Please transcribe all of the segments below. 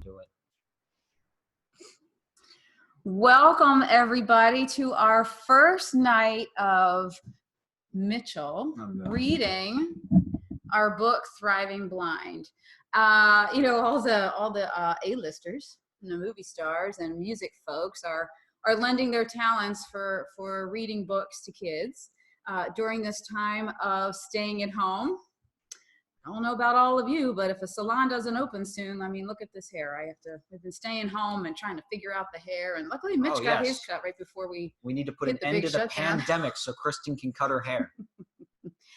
Do it. Welcome, everybody, to our first night of Mitchell reading our book, Thriving Blind. All the A-listers, the movie stars and music folks are lending their talents for reading books to kids during this time of staying at home. I don't know about all of you, but if a salon doesn't open soon, I mean, look at this hair. We've been staying home and trying to figure out the hair. And luckily Mitch got his cut right before we need to put an end to the pandemic so Kristin can cut her hair.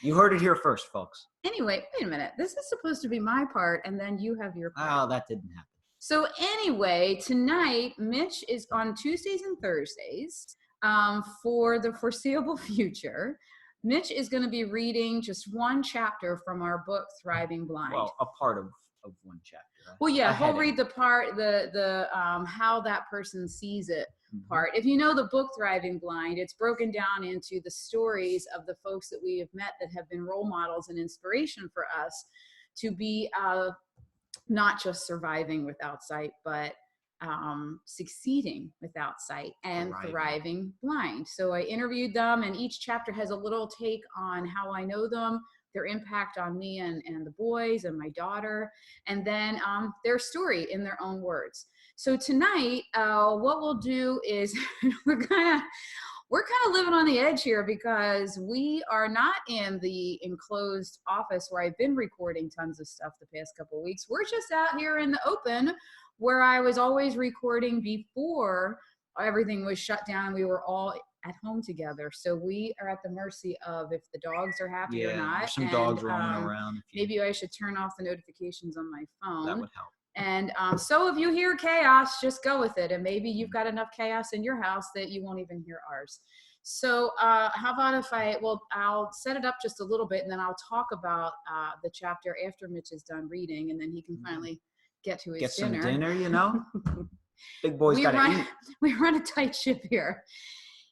You heard it here first, folks. Anyway, wait a minute. This is supposed to be my part, and then you have your part. Oh, that didn't happen. So anyway, tonight, Mitch is on Tuesdays and Thursdays for the foreseeable future. Mitch is going to be reading just one chapter from our book, Thriving Blind. Well, a part of one chapter. Right? Well, yeah, he'll read the part, the how that person sees it part. If you know the book, Thriving Blind, it's broken down into the stories of the folks that we have met that have been role models and inspiration for us to be not just surviving without sight, but succeeding without sight and thriving blind. So I interviewed them, and each chapter has a little take on how I know them, their impact on me and the boys and my daughter, and then their story in their own words. So tonight, what we'll do is we're kind of living on the edge here because we are not in the enclosed office where I've been recording tons of stuff the past couple of weeks. We're just out here in the open where I was always recording before everything was shut down. We were all at home together. So we are at the mercy of if the dogs are happy or not. There's some dogs roaming around. Maybe I should turn off the notifications on my phone. That would help. And so if you hear chaos, just go with it. And maybe you've got enough chaos in your house that you won't even hear ours. So how about if I'll set it up just a little bit, and then I'll talk about the chapter after Mitch is done reading, and then he can finally get to his dinner. Get some dinner, you know? Big boy's got to eat. We run a tight ship here.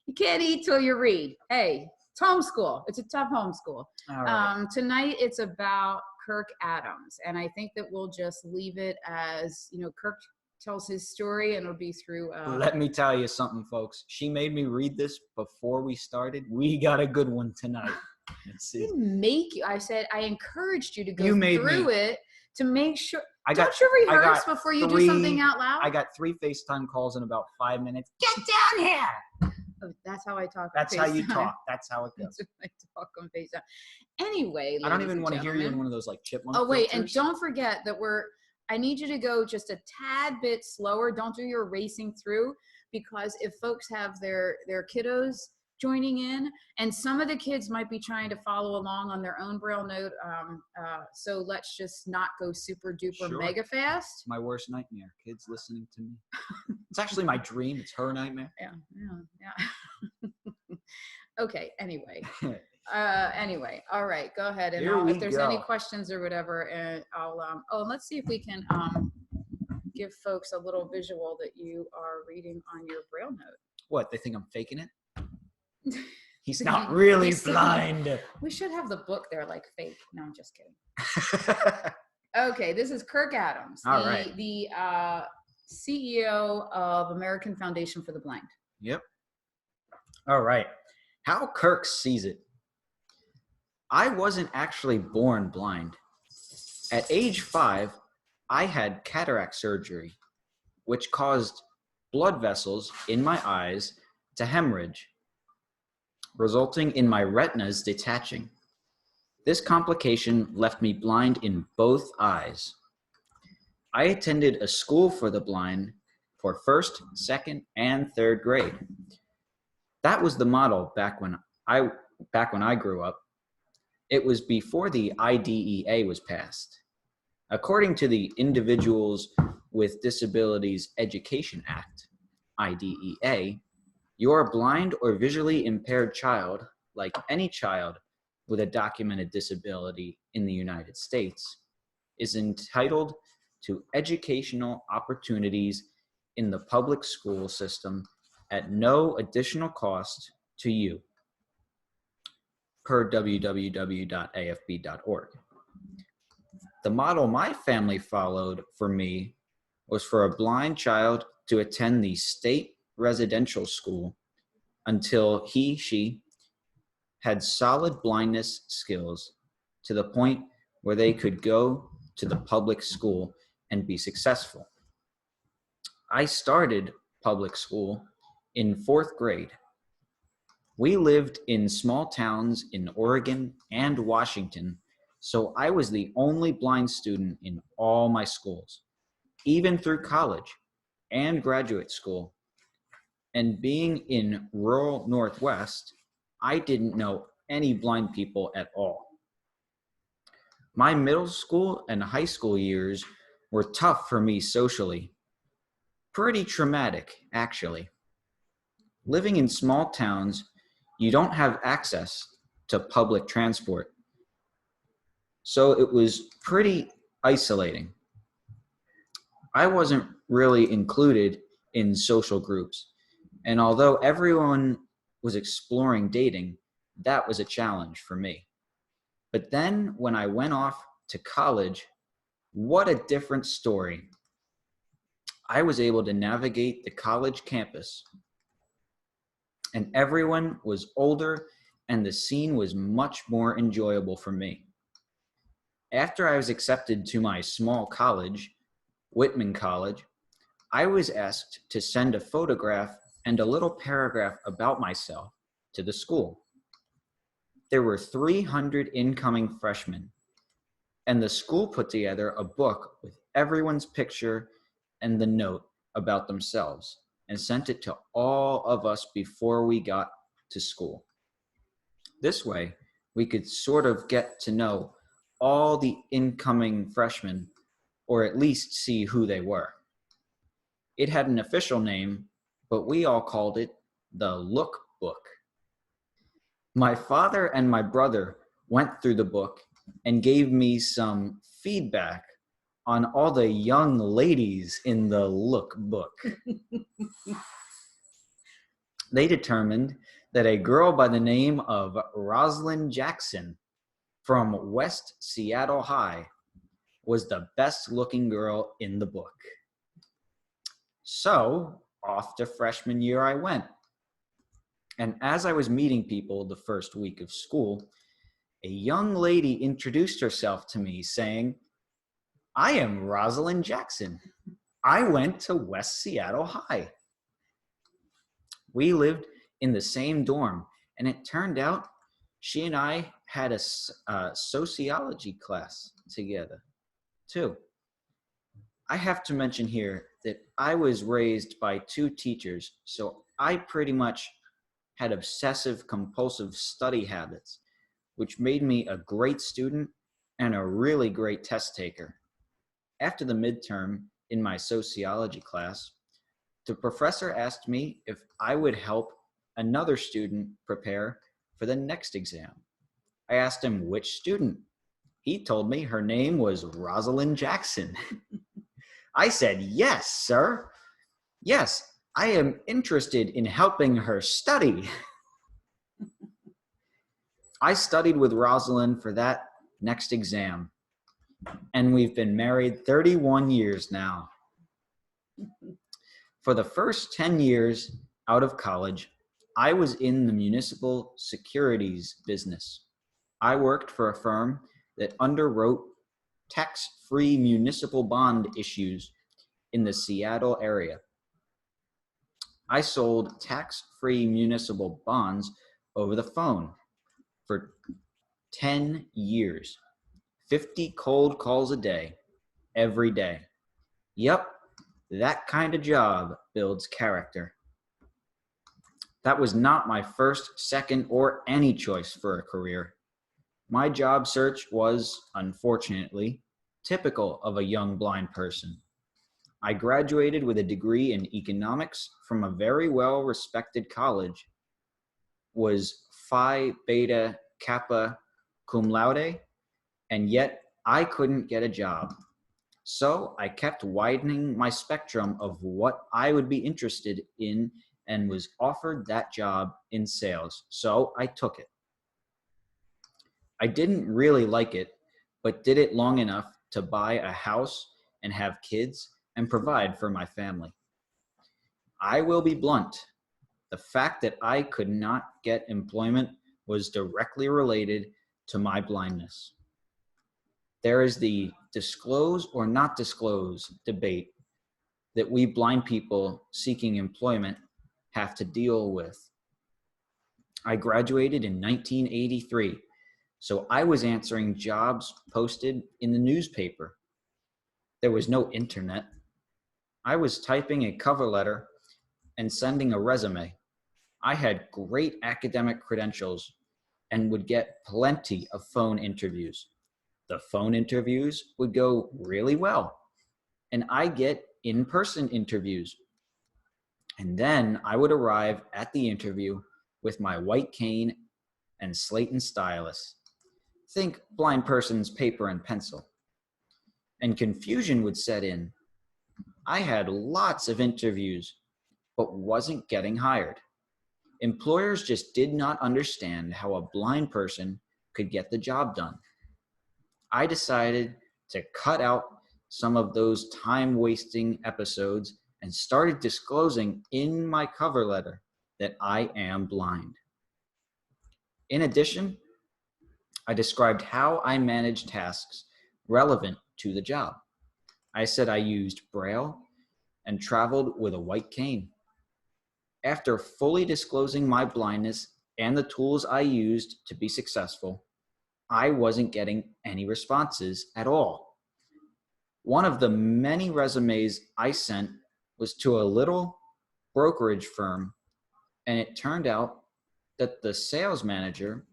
You can't eat till you read. Hey, it's homeschool. It's a tough homeschool. All right. Tonight it's about Kirk Adams, and I think that we'll just leave it as, Kirk tells his story, and it'll be through let me tell you something, folks. She made me read this before we started. We got a good one tonight. I said I encouraged you to go through it to make sure. Don't you rehearse before you do something out loud? I got 3 FaceTime calls in about 5 minutes. Get down here! Oh, that's how I talk. That's how you talk. That's how it goes. That's how I talk on FaceTime. Anyway, I don't even want to hear you in one of those like chipmunk. Oh wait, filters. And don't forget that I need you to go just a tad bit slower. Don't do your racing through, because if folks have their kiddos joining in, and some of the kids might be trying to follow along on their own Braille note. So let's just not go super duper mega fast. My worst nightmare, kids listening to me. It's actually my dream. It's her nightmare. Yeah. Okay. Anyway. All right, go ahead. And if there's any questions or whatever, and I'll, let's see if we can give folks a little visual that you are reading on your Braille note. What, they think I'm faking it? He's not really blind. We should have the book there like fake. No, I'm just kidding. Okay, this is Kirk Adams, the CEO of American Foundation for the Blind. Yep. All right. How Kirk sees it. I wasn't actually born blind. At age 5, I had cataract surgery, which caused blood vessels in my eyes to hemorrhage, resulting in my retinas detaching. This complication left me blind in both eyes. I attended a school for the blind for 1st, 2nd, and 3rd grade. That was the model back when I grew up. It was before the IDEA was passed. According to the Individuals with Disabilities Education Act, IDEA, your blind or visually impaired child, like any child with a documented disability in the United States, is entitled to educational opportunities in the public school system at no additional cost to you, per www.afb.org. The model my family followed for me was for a blind child to attend the state residential school until she had solid blindness skills to the point where they could go to the public school and be successful. I started public school in 4th grade. We lived in small towns in Oregon and Washington, so I was the only blind student in all my schools, even through college and graduate school. And being in rural Northwest, I didn't know any blind people at all. My middle school and high school years were tough for me socially. Pretty traumatic, actually. Living in small towns, you don't have access to public transport. So it was pretty isolating. I wasn't really included in social groups. And although everyone was exploring dating, that was a challenge for me. But then when I went off to college, what a different story. I was able to navigate the college campus, and everyone was older, and the scene was much more enjoyable for me. After I was accepted to my small college, Whitman College, I was asked to send a photograph and a little paragraph about myself to the school. There were 300 incoming freshmen, and the school put together a book with everyone's picture and the note about themselves and sent it to all of us before we got to school. This way, we could sort of get to know all the incoming freshmen, or at least see who they were. It had an official name, but we all called it the Look Book. My father and my brother went through the book and gave me some feedback on all the young ladies in the Look Book. They determined that a girl by the name of Rosalind Jackson from West Seattle High was the best looking girl in the book. So off to freshman year I went. And as I was meeting people the first week of school, a young lady introduced herself to me saying, "I am Rosalind Jackson. I went to West Seattle High." We lived in the same dorm, and it turned out she and I had a sociology class together, too. I have to mention here that I was raised by 2 teachers, so I pretty much had obsessive compulsive study habits, which made me a great student and a really great test taker. After the midterm in my sociology class, the professor asked me if I would help another student prepare for the next exam. I asked him which student. He told me her name was Rosalind Jackson. I said, "Yes, sir. Yes, I am interested in helping her study." I studied with Rosalind for that next exam, and we've been married 31 years now. For the first 10 years out of college, I was in the municipal securities business. I worked for a firm that underwrote tax-free municipal bond issues in the Seattle area. I sold tax-free municipal bonds over the phone for 10 years, 50 cold calls a day, every day. Yep, that kind of job builds character. That was not my first, second, or any choice for a career. My job search was, unfortunately, typical of a young blind person. I graduated with a degree in economics from a very well-respected college, was Phi Beta Kappa cum laude, and yet I couldn't get a job. So I kept widening my spectrum of what I would be interested in and was offered that job in sales. So I took it. I didn't really like it, but did it long enough to buy a house and have kids and provide for my family. I will be blunt. The fact that I could not get employment was directly related to my blindness. There is the disclose or not disclose debate that we blind people seeking employment have to deal with. I graduated in 1983, so I was answering jobs posted in the newspaper. There was no internet. I was typing a cover letter and sending a resume. I had great academic credentials and would get plenty of phone interviews. The phone interviews would go really well, and I get in-person interviews. And then I would arrive at the interview with my white cane and slate and stylus. Think blind person's paper and pencil. And confusion would set in. I had lots of interviews, but wasn't getting hired. Employers just did not understand how a blind person could get the job done. I decided to cut out some of those time-wasting episodes and started disclosing in my cover letter that I am blind. In addition, I described how I managed tasks relevant to the job. I said I used Braille and traveled with a white cane. After fully disclosing my blindness and the tools I used to be successful, I wasn't getting any responses at all. One of the many resumes I sent was to a little brokerage firm, and it turned out that the sales manager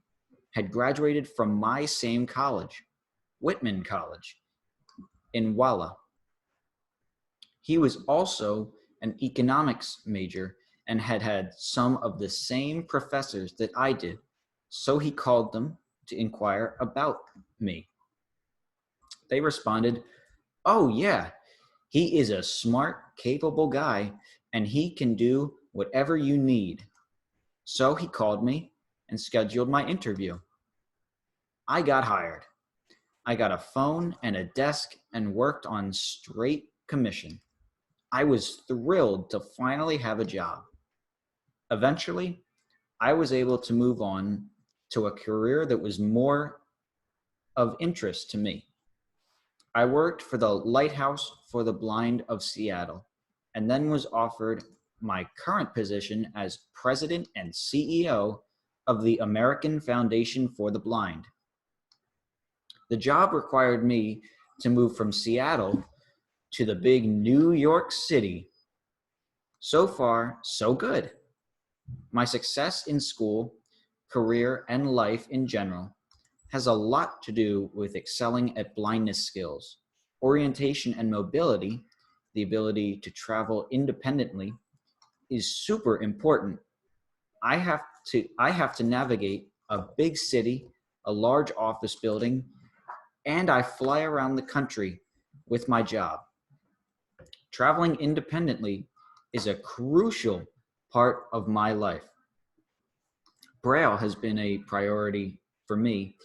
had graduated from my same college, Whitman College, in Walla. He was also an economics major and had had some of the same professors that I did, so he called them to inquire about me. They responded, "Oh yeah, he is a smart, capable guy, and he can do whatever you need." So he called me and scheduled my interview. I got hired. I got a phone and a desk and worked on straight commission. I was thrilled to finally have a job. Eventually, I was able to move on to a career that was more of interest to me. I worked for the Lighthouse for the Blind of Seattle, and then was offered my current position as president and CEO of the American Foundation for the Blind. The job required me to move from Seattle to the big New York City. So far, so good. My success in school, career, and life in general has a lot to do with excelling at blindness skills. Orientation and mobility, the ability to travel independently, is super important. I have to navigate a big city, a large office building, and I fly around the country with my job. Traveling independently is a crucial part of my life. Braille has been a priority for me,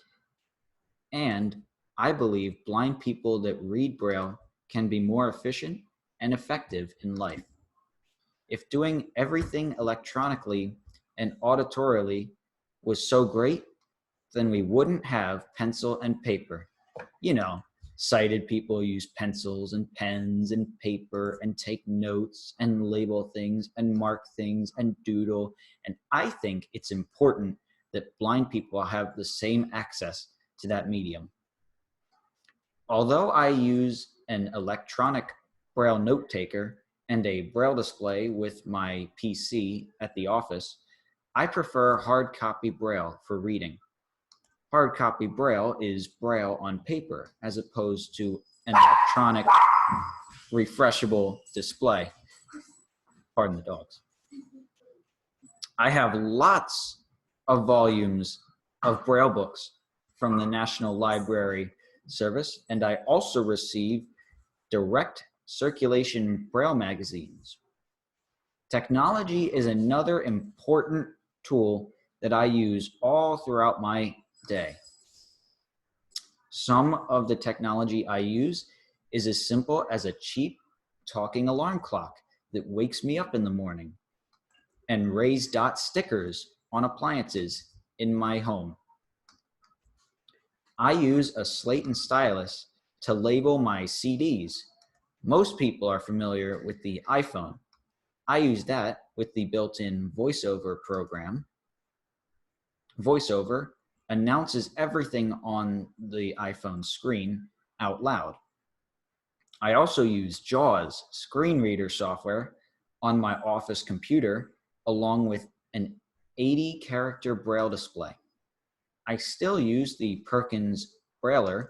and I believe blind people that read Braille can be more efficient and effective in life. If doing everything electronically and auditorily was so great, then we wouldn't have pencil and paper. You know, sighted people use pencils and pens and paper and take notes and label things and mark things and doodle. And I think it's important that blind people have the same access to that medium. Although I use an electronic Braille note taker and a Braille display with my PC at the office, I prefer hard copy Braille for reading. Hard copy Braille is Braille on paper as opposed to an electronic refreshable display. Pardon the dogs. I have lots of volumes of Braille books from the National Library Service, and I also receive direct circulation Braille magazines. Technology is another important tool that I use all throughout my day. Some of the technology I use is as simple as a cheap talking alarm clock that wakes me up in the morning, and raised dot stickers on appliances in my home. I use a slate and stylus to label my CDs. Most people are familiar with the iPhone. I use that with the built-in VoiceOver program. VoiceOver announces everything on the iPhone screen out loud. I also use JAWS screen reader software on my office computer along with an 80-character Braille display. I still use the Perkins Brailler,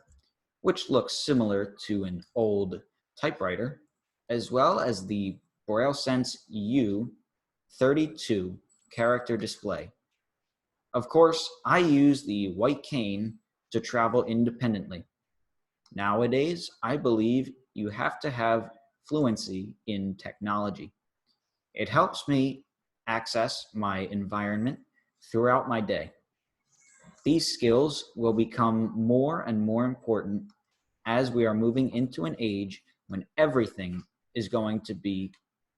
which looks similar to an old typewriter, as well as the BrailleSense U 32-character display. Of course, I use the white cane to travel independently. Nowadays, I believe you have to have fluency in technology. It helps me access my environment throughout my day. These skills will become more and more important as we are moving into an age when everything is going to be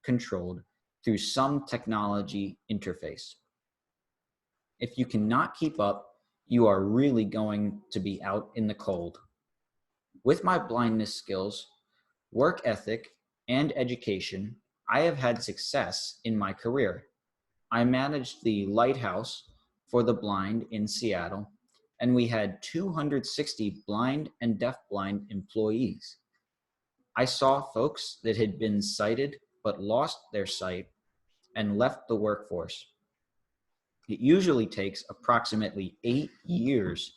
controlled through some technology interface. If you cannot keep up, you are really going to be out in the cold. With my blindness skills, work ethic, and education, I have had success in my career. I managed the lighthouse for the blind in Seattle, and we had 260 blind and deafblind employees. I saw folks that had been sighted but lost their sight and left the workforce. It usually takes approximately 8 years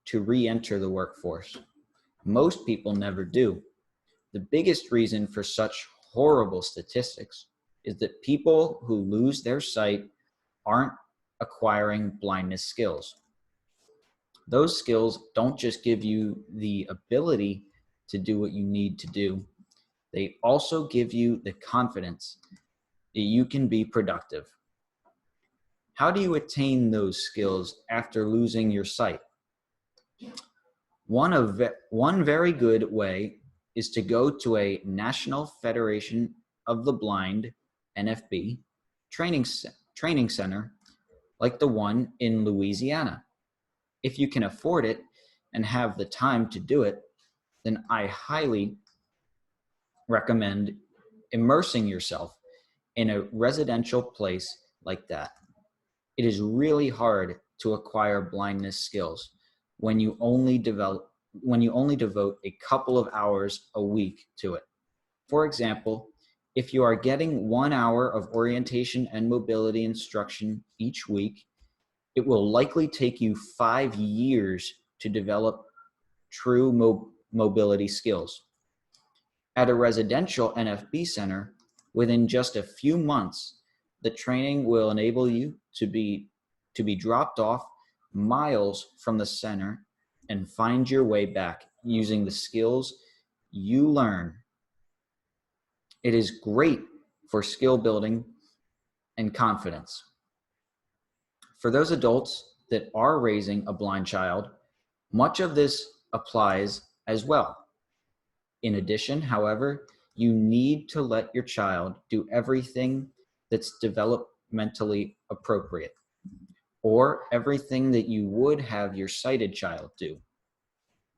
to re-enter the workforce. Most people never do. The biggest reason for such horrible statistics is that people who lose their sight aren't acquiring blindness skills. Those skills don't just give you the ability to do what you need to do, they also give you the confidence that you can be productive. How do you attain those skills after losing your sight? One very good way is to go to a National Federation of the Blind, NFB, training center like the one in Louisiana. If you can afford it and have the time to do it, then I highly recommend immersing yourself in a residential place like that. It is really hard to acquire blindness skills when you only devote a couple of hours a week to it. For example, if you are getting 1 hour of orientation and mobility instruction each week, it will likely take you 5 years to develop true mobility skills. At a residential NFB center, within just a few months, the training will enable you to be dropped off miles from the center and find your way back using the skills you learn. It is great for skill building and confidence. For those adults that are raising a blind child, much of this applies as well. In addition, however, you need to let your child do everything that's developmentally appropriate, or everything that you would have your sighted child do.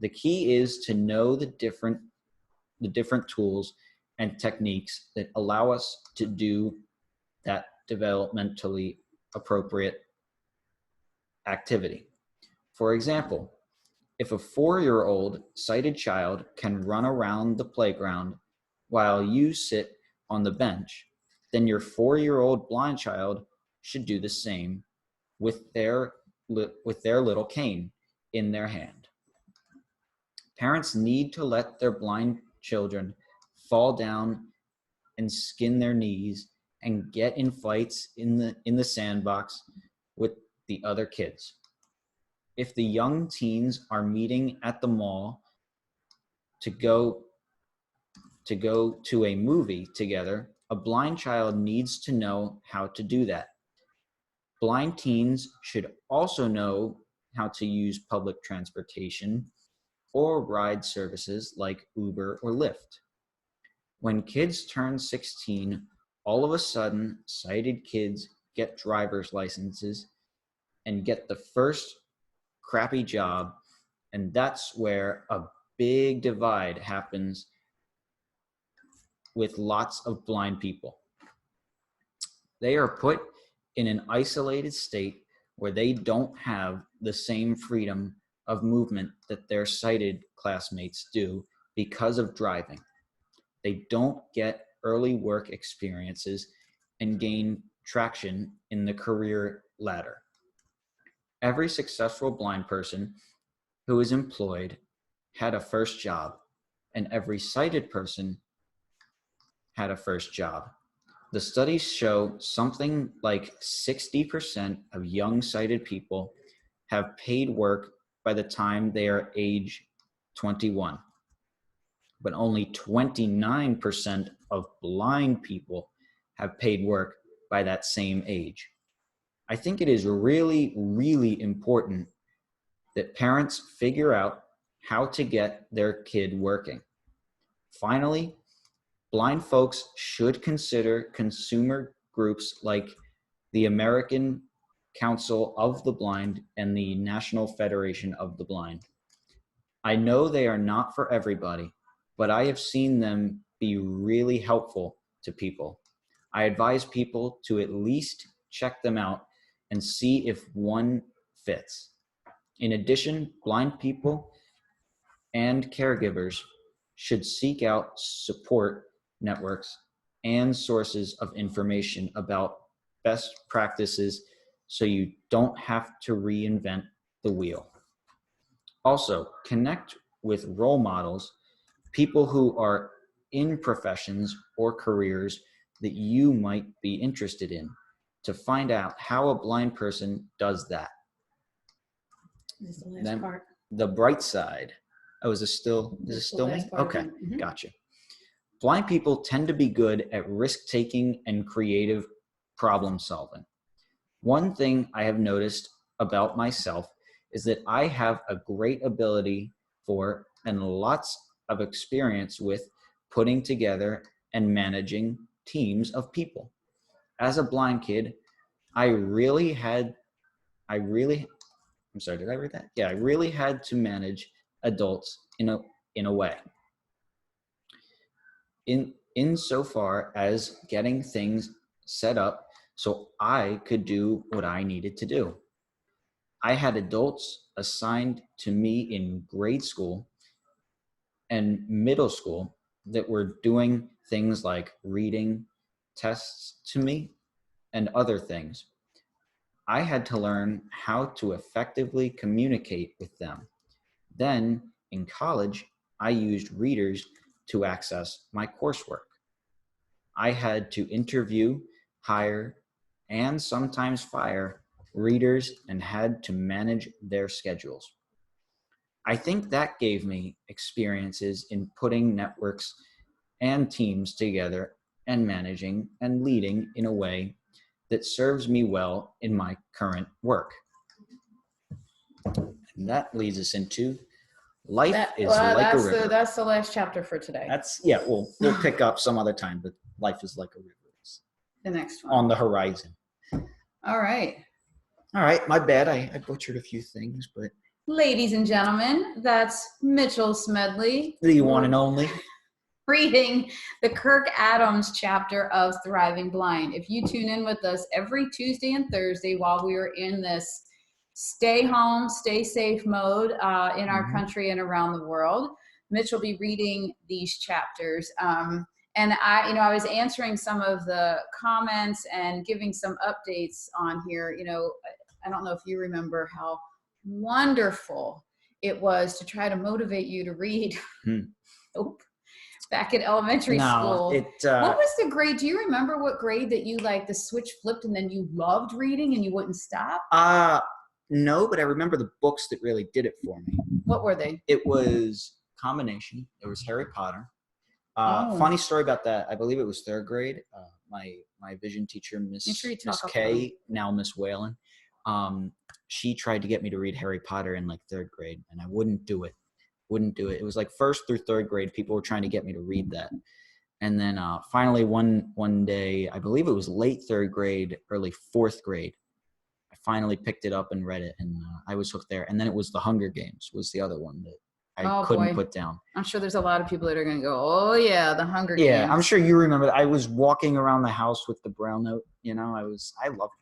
The key is to know the different tools and techniques that allow us to do that developmentally appropriate activity. For example, if a 4-year-old sighted child can run around the playground while you sit on the bench, then your 4-year-old blind child should do the same with their little cane in their hand. Parents need to let their blind children fall down and skin their knees and get in fights in the sandbox with the other kids. If the young teens are meeting at the mall to go to a movie together, a blind child needs to know how to do that. Blind teens should also know how to use public transportation or ride services like Uber or Lyft. When kids turn 16, all of a sudden, sighted kids get driver's licenses and get the first crappy job. And that's where a big divide happens with lots of blind people. They are put in an isolated state where they don't have the same freedom of movement that their sighted classmates do because of driving. They don't get early work experiences and gain traction in the career ladder. Every successful blind person who is employed had a first job, and every sighted person had a first job. The studies show something like 60% of young sighted people have paid work by the time they are age 21, but only 29% of blind people have paid work by that same age. I think it is really, really important that parents figure out how to get their kid working. Finally, blind folks should consider consumer groups like the American Council of the Blind and the National Federation of the Blind. I know they are not for everybody, but I have seen them be really helpful to people. I advise people to at least check them out and see if one fits. In addition, blind people and caregivers should seek out support networks and sources of information about best practices so you don't have to reinvent the wheel. Also, connect with role models, people who are in professions or careers that you might be interested in, to find out how a blind person does that. This is the last Then part. the bright side. Oh, is it still me? Okay, gotcha. Blind people tend to be good at risk-taking and creative problem solving. One thing I have noticed about myself is that I have a great ability for and lots of experience with putting together and managing teams of people. As a blind kid, I really had to manage adults in a way. Insofar as getting things set up so I could do what I needed to do. I had adults assigned to me in grade school and middle school that were doing things like reading tests to me and other things. I had to learn how to effectively communicate with them. Then in college, I used readers to access my coursework. I had to interview, hire, and sometimes fire readers and had to manage their schedules. I think that gave me experiences in putting networks and teams together and managing and leading in a way that serves me well in my current work. And that leads us into life like a river. That's the last chapter for today. We'll pick up some other time, but life is like a river. It's the next one. on the horizon. All right, my bad. I butchered a few things, but ladies and gentlemen, that's Mitchell Smedley. The one and only. Reading the Kirk Adams chapter of Thriving Blind. If you tune in with us every Tuesday and Thursday while we are in this stay home, stay safe mode in our country and around the world, Mitch will be reading these chapters. And I was answering some of the comments and giving some updates on here. I don't know if you remember how wonderful it was to try to motivate you to read. Nope. Back in elementary school. What was the grade? Do you remember what grade that you the switch flipped and then you loved reading and you wouldn't stop? No, but I remember the books that really did it for me. What were they? It was combination. It was Harry Potter. Funny story about that. I believe it was third grade. My vision teacher, Miss K, now Miss Whalen, she tried to get me to read Harry Potter in third grade, and I wouldn't do it. It was first through third grade. People were trying to get me to read that. And then finally one day, I believe it was late 3rd grade, early 4th grade, I finally picked it up and read it, and I was hooked there. And then it was The Hunger Games was the other one that I couldn't put down. I'm sure there's a lot of people that are going to go, oh yeah, The Hunger Games. Yeah, I'm sure you remember. I was walking around the house with the Braille note. You know, I loved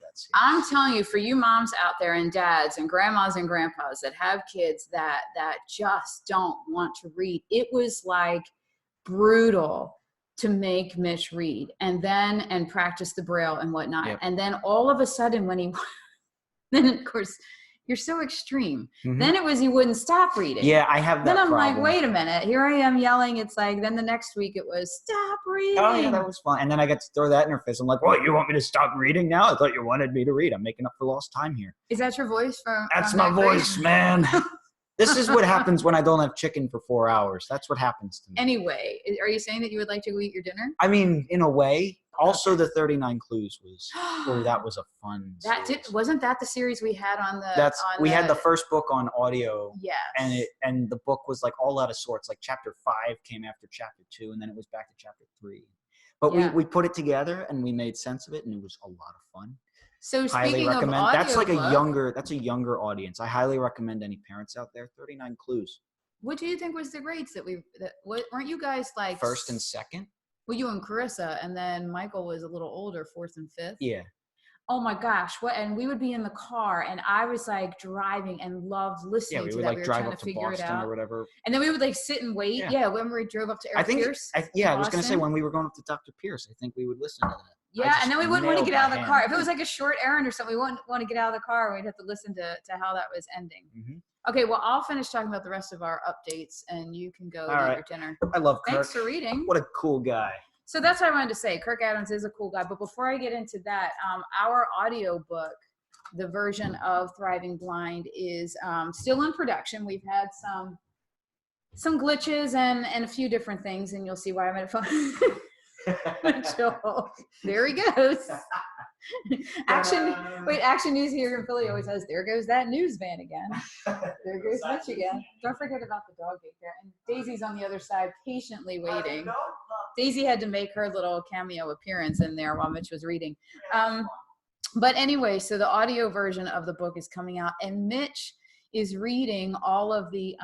that series. I'm telling you, for you moms out there and dads and grandmas and grandpas that have kids that just don't want to read, it was like brutal to make Mitch read and practice the Braille and whatnot. Yep. And then all of a sudden when then of course, you're so extreme. Mm-hmm. Then it was he wouldn't stop reading. Yeah, I have that Then I'm problem. like, wait a minute. Here I am yelling. It's like, then the next week it was, stop reading. Oh, yeah, that was fun. And then I got to throw that in her face. I'm like, what, you want me to stop reading now? I thought you wanted me to read. I'm making up for lost time here. Is that your voice from That's my voice, man. This is what happens when I don't have chicken for 4 hours. That's what happens to me. Anyway, are you saying that you would like to go eat your dinner? I mean, in a way. Also, the 39 Clues that was a fun series. Wasn't that the series we had on the? We had the first book on audio. Yes. And the book was like all out of sorts. Like chapter 5 came after chapter 2, and then it was back to chapter 3. But we put it together and we made sense of it, and it was a lot of fun. So speaking of audio, that's like a younger audience. I highly recommend any parents out there. 39 Clues. What do you think was the grades weren't you guys like first and second? Well, you and Carissa, and then Michael was a little older, 4th and 5th. Yeah. Oh my gosh! And we would be in the car, and I was like driving and loved listening to that. Like we were drive trying up to figure Boston it out or whatever. And then we would like sit and wait. Yeah, when we drove up to Pierce. I was going to say when we were going up to Dr. Pierce, I think we would listen to that. Yeah, and then we wouldn't want to get out of the car. If it was like a short errand or something, we wouldn't want to get out of the car. We'd have to listen to how that was ending. Mm-hmm. Okay, well, I'll finish talking about the rest of our updates, and you can go eat your dinner. I love Kirk. Thanks for reading. What a cool guy. So that's what I wanted to say. Kirk Adams is a cool guy. But before I get into that, our audio book, the version of Thriving Blind, is still in production. We've had some glitches and a few different things, and you'll see why I'm at fun. There he goes. Action News here in Philly always says, there goes that news van again. There goes Mitch again. Don't forget about the dog gate there. And Daisy's on the other side patiently waiting. Daisy had to make her little cameo appearance in there while Mitch was reading. But anyway, so the audio version of the book is coming out, and Mitch is reading all of the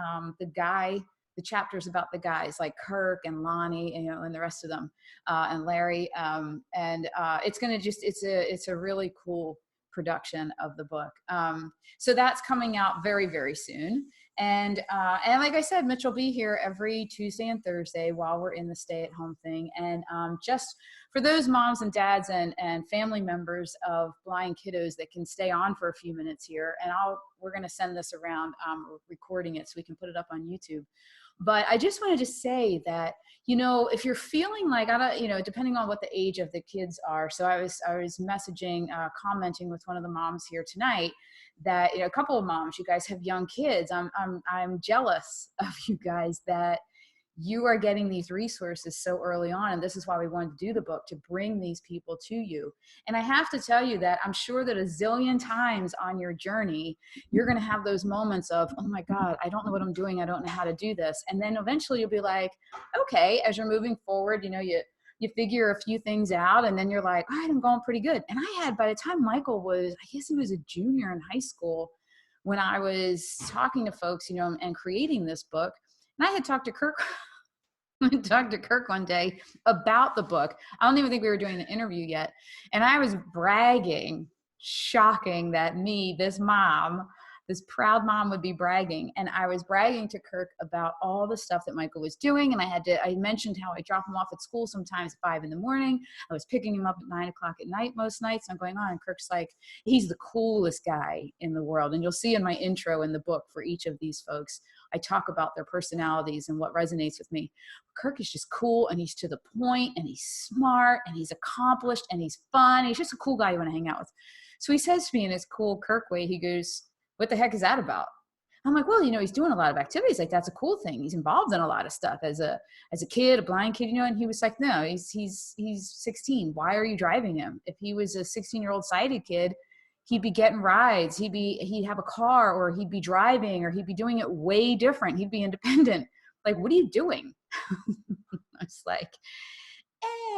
chapters about the guys like Kirk and Lonnie, and the rest of them, and Larry. It's a really cool production of the book. So that's coming out very, very soon. And like I said, Mitch will be here every Tuesday and Thursday while we're in the stay-at-home thing. And just for those moms and dads and family members of blind kiddos that can stay on for a few minutes here, and we're going to send this around, recording it so we can put it up on YouTube. But I just wanted to say that, if you're feeling like, depending on what the age of the kids are. So I was messaging, commenting with one of the moms here tonight that, a couple of moms, you guys have young kids. I'm jealous of you guys that you are getting these resources so early on. And this is why we wanted to do the book, to bring these people to you. And I have to tell you that I'm sure that a zillion times on your journey, you're going to have those moments of, oh my God, I don't know what I'm doing. I don't know how to do this. And then eventually you'll be like, okay, as you're moving forward, you figure a few things out, and then you're like, all right, I'm going pretty good. And by the time Michael was, I guess he was a junior in high school when I was talking to folks, and creating this book. And I had talked to Kirk. One day about the book. I don't even think we were doing the interview yet. And I was bragging, shocking that this proud mom would be bragging. And I was bragging to Kirk about all the stuff that Michael was doing. And I mentioned how I drop him off at school sometimes at 5 a.m. I was picking him up at 9 o'clock at night most nights. I'm going on. And Kirk's like, he's the coolest guy in the world. And you'll see in my intro in the book for each of these folks, I talk about their personalities and what resonates with me. Kirk is just cool, and he's to the point, and he's smart, and he's accomplished, and he's fun. He's just a cool guy you want to hang out with. So he says to me in his cool Kirk way, he goes, what the heck is that about? I'm like, well, he's doing a lot of activities. Like, that's a cool thing. He's involved in a lot of stuff as a kid, a blind kid, and he was like, no, he's 16. Why are you driving him? If he was a 16-year-old sighted kid, he'd be getting rides. He'd have a car, or he'd be driving, or he'd be doing it way different. He'd be independent. Like, what are you doing? I was like,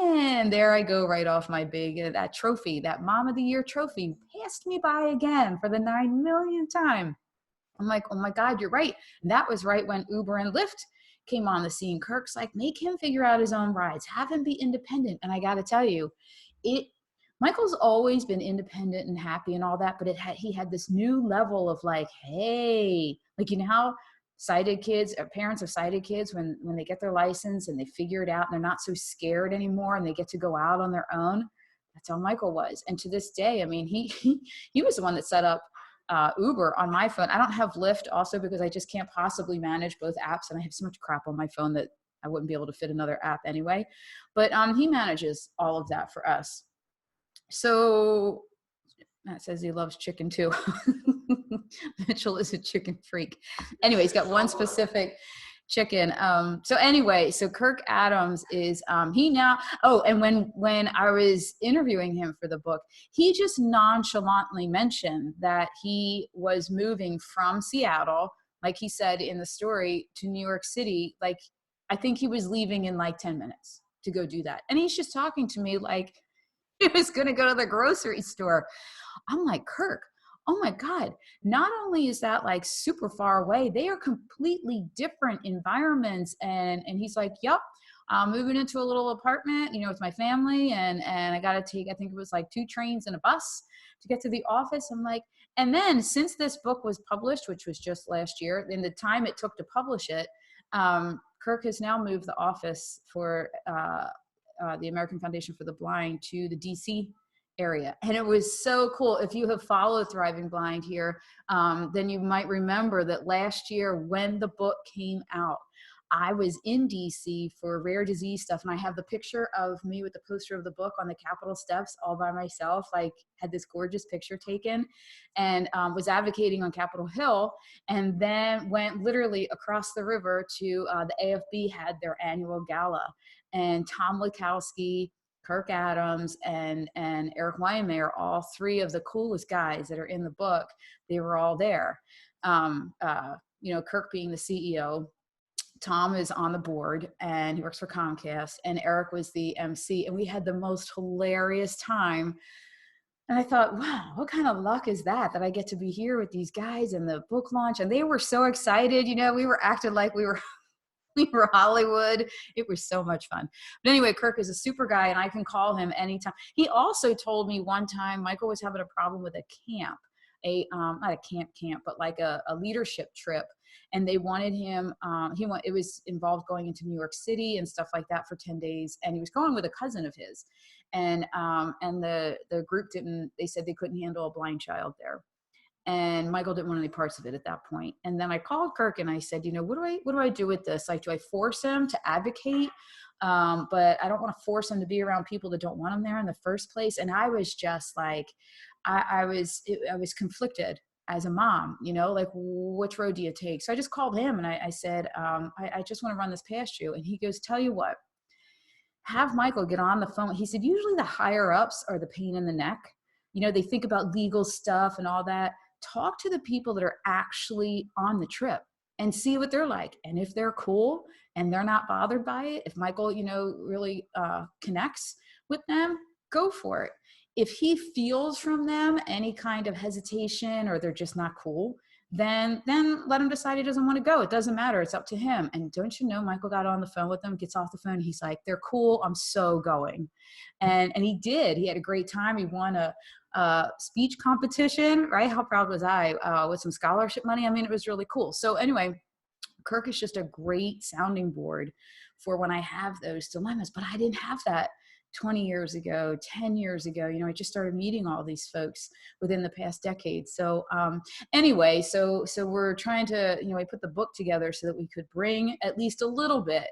And there I go, right off my big, that trophy, that Mom of the Year trophy passed me by again for the 9 millionth time. I'm like, oh my God, you're right. And that was right when Uber and Lyft came on the scene. Kirk's like, make him figure out his own rides, have him be independent. And I got to tell you, Michael's always been independent and happy and all that, but he had this new level of like, hey, like, you know how sighted kids or parents of sighted kids, when they get their license and they figure it out and they're not so scared anymore and they get to go out on their own. That's how Michael was. And to this day, I mean, he was the one that set up Uber on my phone. I don't have Lyft also because I just can't possibly manage both apps, and I have so much crap on my phone that I wouldn't be able to fit another app anyway. But he manages all of that for us. So Matt says he loves chicken too. Mitchell is a chicken freak. Anyway, he's got one specific chicken. So Kirk Adams is he now. Oh, and when I was interviewing him for the book, he just nonchalantly mentioned that he was moving from Seattle, like he said in the story, to New York City. Like, I think he was leaving in like 10 minutes to go do that. And he's just talking to me like he was going to go to the grocery store. I'm like, Kirk, oh my God, not only is that like super far away, they are completely different environments. And he's like, yep, I'm moving into a little apartment, with my family. And I got to take, I think it was like 2 trains and a bus to get to the office. I'm like, and then since this book was published, which was just last year, in the time it took to publish it, Kirk has now moved the office for the American Foundation for the Blind to the DC area. And it was so cool. If you have followed Thriving Blind here, then you might remember that last year when the book came out, I was in DC for rare disease stuff. And I have the picture of me with the poster of the book on the Capitol steps all by myself, like had this gorgeous picture taken, and was advocating on Capitol Hill, and then went literally across the river to the AFB had their annual gala. And Tom Likowski, Kirk Adams, and Eric Weihenmayer, all 3 of the coolest guys that are in the book, they were all there. Kirk being the CEO, Tom is on the board and he works for Comcast, and Eric was the MC, and we had the most hilarious time. And I thought, wow, what kind of luck is that I get to be here with these guys in the book launch? And they were so excited. We were acting like we were Hollywood. It was so much fun. But anyway, Kirk is a super guy, and I can call him anytime. He also told me one time Michael was having a problem with a camp, not a camp, but like a leadership trip. And they wanted him, it was involved going into New York City and stuff like that for 10 days. And he was going with a cousin of his. And the group they said they couldn't handle a blind child there. And Michael didn't want any parts of it at that point. And then I called Kirk and I said, what do I do with this? Like, do I force him to advocate? But I don't want to force him to be around people that don't want him there in the first place. And I was just like, I was conflicted as a mom, like, which road do you take? So I just called him and I said, I just want to run this past you. And he goes, tell you what, have Michael get on the phone. He said, usually the higher ups are the pain in the neck. They think about legal stuff and all that. Talk to the people that are actually on the trip and see what they're like. And if they're cool and they're not bothered by it, if Michael, really connects with them, go for it. If he feels from them any kind of hesitation or they're just not cool, then let him decide he doesn't want to go. It doesn't matter. It's up to him. And don't you know, Michael got on the phone with them, gets off the phone. He's like, they're cool. I'm so going. And he did. He had a great time. He won a speech competition, right? How proud was I with some scholarship money? I mean, it was really cool. So anyway, Kirk is just a great sounding board for when I have those dilemmas, but I didn't have that 20 years ago, 10 years ago. I just started meeting all these folks within the past decade. So anyway, so we're trying to, we put the book together so that we could bring at least a little bit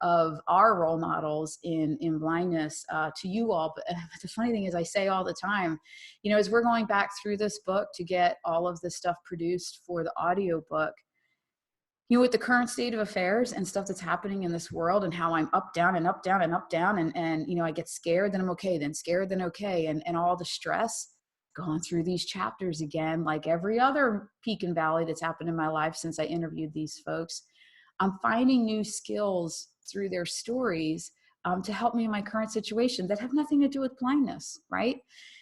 of our role models in blindness to you all. But the funny thing is, I say all the time, as we're going back through this book to get all of the stuff produced for the audio book, with the current state of affairs and stuff that's happening in this world and how I'm up, down, and up, down, and up, down. And I get scared, then I'm okay, then scared, then okay. And all the stress going through these chapters again, like every other peak and valley that's happened in my life since I interviewed these folks, I'm finding new skills through their stories to help me in my current situation that have nothing to do with blindness, right?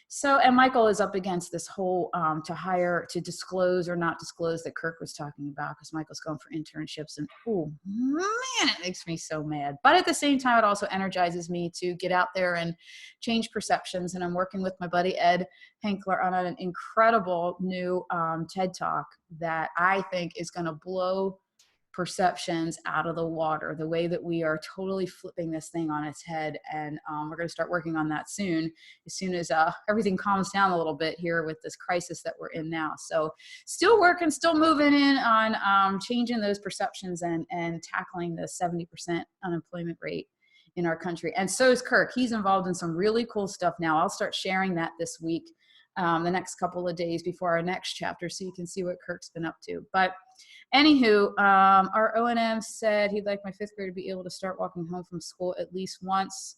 So, and Michael is up against this whole to disclose or not disclose that Kirk was talking about, because Michael's going for internships, and oh man, it makes me so mad. But at the same time, it also energizes me to get out there and change perceptions. And I'm working with my buddy Ed Henkler on an incredible new TED Talk that I think is going to blow perceptions out of the water, the way that we are totally flipping this thing on its head. And we're going to start working on that as soon as everything calms down a little bit here with this crisis that we're in now. So still working, still moving in on changing those perceptions and tackling the 70% unemployment rate in our country. And so is Kirk. He's involved in some really cool stuff now. I'll start sharing that this week, the next couple of days before our next chapter, so you can see what Kirk's been up to. But anywho, our O&M said he'd like my fifth grader to be able to start walking home from school at least once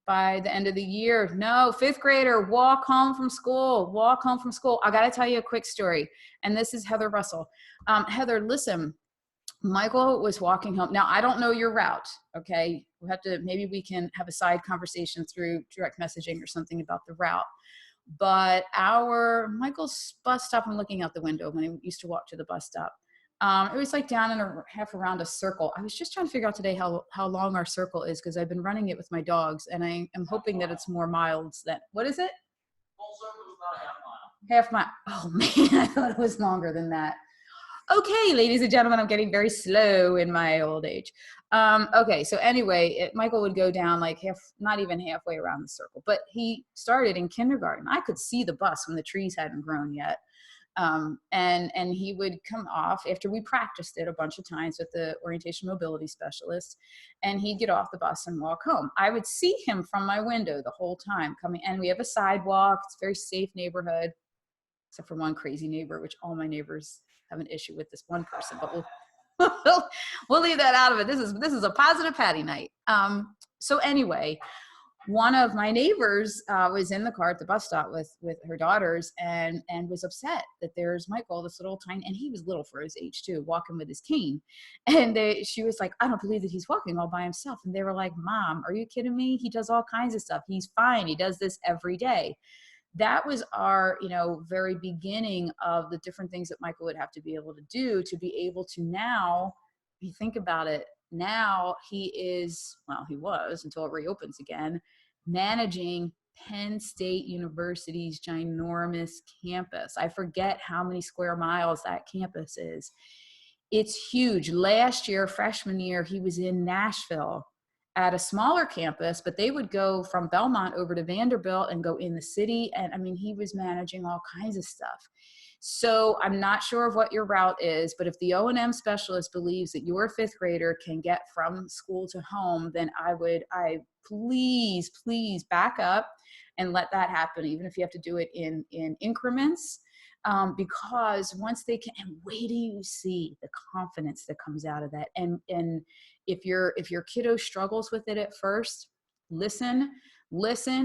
by the end of the year. No, fifth grader, walk home from school. Walk home from school. I got to tell you a quick story. And this is Heather Russell. Heather, listen, Michael was walking home. Now, I don't know your route, okay? Maybe we can have a side conversation through direct messaging or something about the route. But Michael's bus stop, I'm looking out the window when he used to walk to the bus stop. It was like down in half around a circle. I was just trying to figure out today how long our circle is, because I've been running it with my dogs, and I am hoping that it's more miles than, what is it? Full circle is about a half mile. Half mile. Oh man, I thought it was longer than that. Okay, ladies and gentlemen, I'm getting very slow in my old age. Okay, so anyway, Michael would go down like not even halfway around the circle, but he started in kindergarten. I could see the bus when the trees hadn't grown yet. And he would come off after we practiced it a bunch of times with the orientation mobility specialist, and he'd get off the bus and walk home. I would see him from my window the whole time coming, and we have a sidewalk. It's a very safe neighborhood, except for one crazy neighbor, which all my neighbors have an issue with this one person, but we'll leave that out of it. This is a positive Patty night. So anyway, one of my neighbors was in the car at the bus stop with her daughters, and was upset that there's Michael, this little tiny, and he was little for his age too, walking with his cane. And she was like, I don't believe that he's walking all by himself. And they were like, Mom, are you kidding me? He does all kinds of stuff. He's fine. He does this every day. That was our, very beginning of the different things that Michael would have to be able to do to be able to now, if you think about it, now he was until it reopens again, managing Penn State University's ginormous campus. I forget how many square miles that campus is. It's huge. Last year, freshman year, he was in Nashville at a smaller campus, but they would go from Belmont over to Vanderbilt and go in the city. And I mean, he was managing all kinds of stuff. So I'm not sure of what your route is, but if the O&M specialist believes that your fifth grader can get from school to home, then I please back up and let that happen, even if you have to do it in increments. Because once they can, and wait till you see the confidence that comes out of that. And if your kiddo struggles with it at first, listen,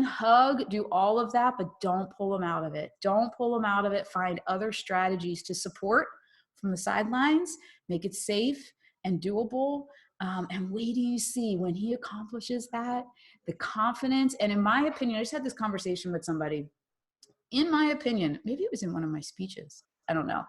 hug, do all of that, but don't pull them out of it. Don't pull them out of it. Find other strategies to support from the sidelines, make it safe and doable. And wait till you see when he accomplishes that, the confidence. And in my opinion, I just had this conversation with somebody. In my opinion, maybe it was in one of my speeches, I don't know.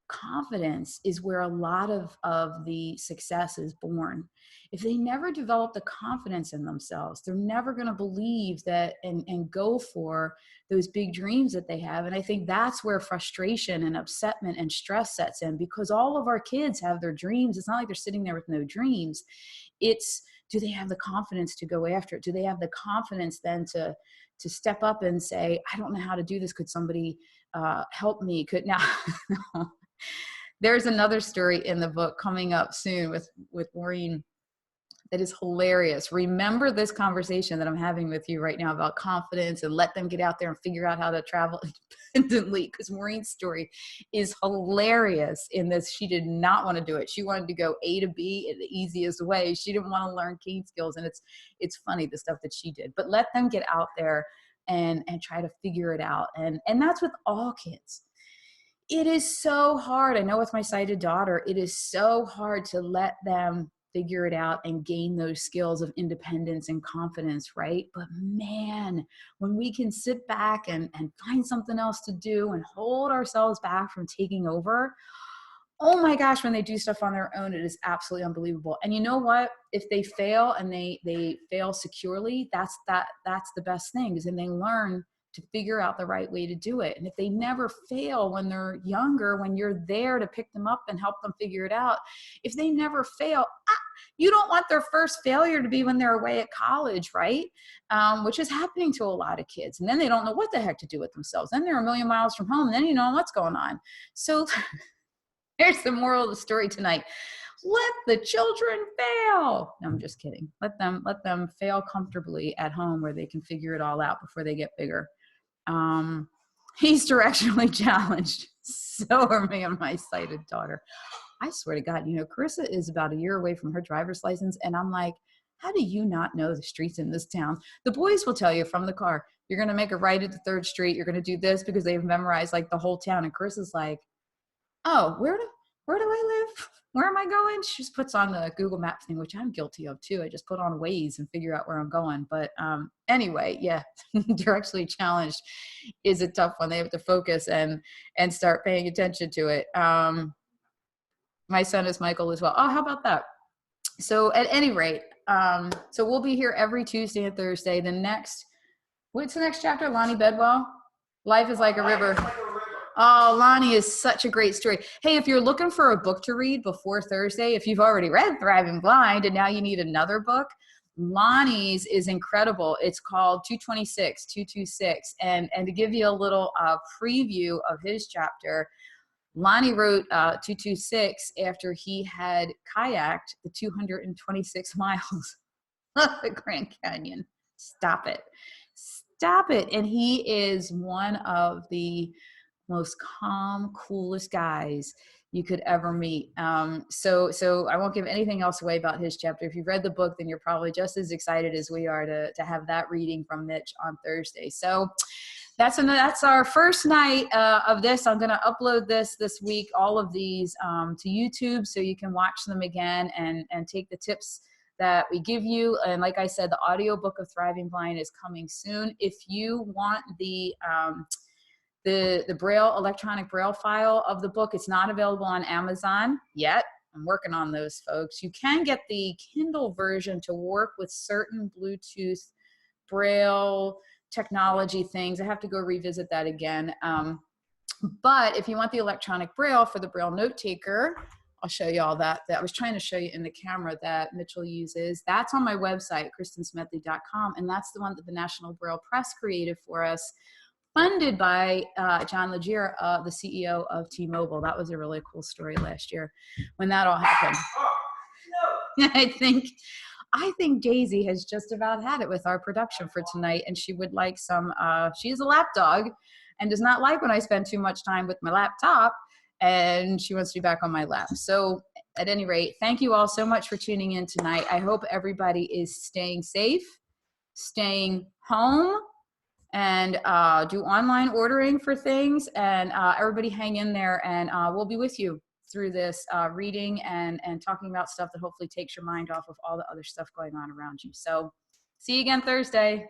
Confidence is where a lot of the success is born. If they never develop the confidence in themselves, they're never going to believe that and go for those big dreams that they have. And I think that's where frustration and upsetment and stress sets in, because all of our kids have their dreams. It's not like they're sitting there with no dreams. It's, do they have the confidence to go after it? Do they have the confidence then to step up and say, I don't know how to do this. Could somebody help me? There's another story in the book coming up soon with Maureen that is hilarious. Remember this conversation that I'm having with you right now about confidence, and let them get out there and figure out how to travel independently, because Maureen's story is hilarious in this. She did not want to do it. She wanted to go A to B in the easiest way. She didn't want to learn cane skills, and it's funny the stuff that she did. But let them get out there and try to figure it out. And that's with all kids. It is so hard. I know with my sighted daughter, it is so hard to let them figure it out and gain those skills of independence and confidence, right? But man, when we can sit back and find something else to do and hold ourselves back from taking over, oh my gosh, when they do stuff on their own, it is absolutely unbelievable. And you know what? If they fail and they fail securely, that's the best thing, is then they learn to figure out the right way to do it. And if they never fail when they're younger, when you're there to pick them up and help them figure it out, if they never fail, you don't want their first failure to be when they're away at college, right? Which is happening to a lot of kids. And then they don't know what the heck to do with themselves. Then they're a million miles from home. And then you know what's going on. So here's the moral of the story tonight. Let the children fail. No, I'm just kidding. Let them fail comfortably at home where they can figure it all out before they get bigger. He's directionally challenged. So are me and my sighted daughter. I swear to God, Carissa is about a year away from her driver's license. And I'm like, how do you not know the streets in this town? The boys will tell you from the car, you're going to make a right at the 3rd Street. You're going to do this because they've memorized like the whole town. And Carissa's like, oh, where do I live? Where am I going? She just puts on the Google Map thing, which I'm guilty of too. I just put on Waze and figure out where I'm going. But anyway, yeah, directionally challenged is a tough one. They have to focus and start paying attention to it. My son is Michael as well. Oh, how about that? So at any rate, so we'll be here every Tuesday and Thursday. What's the next chapter? Lonnie Bedwell? Life is like a river. Oh, Lonnie is such a great story. Hey, if you're looking for a book to read before Thursday, if you've already read Thriving Blind and now you need another book, Lonnie's is incredible. It's called 226. And to give you a little preview of his chapter, Lonnie wrote 226 after he had kayaked the 226 miles of the Grand Canyon. Stop it. And he is one of the most calm, coolest guys you could ever meet. So I won't give anything else away about his chapter. If you've read the book, then you're probably just as excited as we are to have that reading from Mitch on Thursday. So that's our first night of this. I'm going to upload this week, all of these to YouTube, so you can watch them again and take the tips that we give you. And like I said, the audiobook of Thriving Blind is coming soon. If you want the Braille, electronic Braille file of the book, it's not available on Amazon yet. I'm working on those, folks. You can get the Kindle version to work with certain Bluetooth Braille technology things. I have to go revisit that again. But if you want the electronic Braille for the Braille note taker, I'll show you all that I was trying to show you in the camera that Mitchell uses. That's on my website, KristinSmedley.com. And that's the one that the National Braille Press created for us, funded by John Legere, the CEO of T-Mobile. That was a really cool story last year when that all happened. I think Daisy has just about had it with our production for tonight, and she would like some, she is a lap dog and does not like when I spend too much time with my laptop, and she wants to be back on my lap. So at any rate, thank you all so much for tuning in tonight. I hope everybody is staying safe, staying home, and do online ordering for things, and everybody hang in there, and we'll be with you through this reading and talking about stuff that hopefully takes your mind off of all the other stuff going on around you. So see you again Thursday.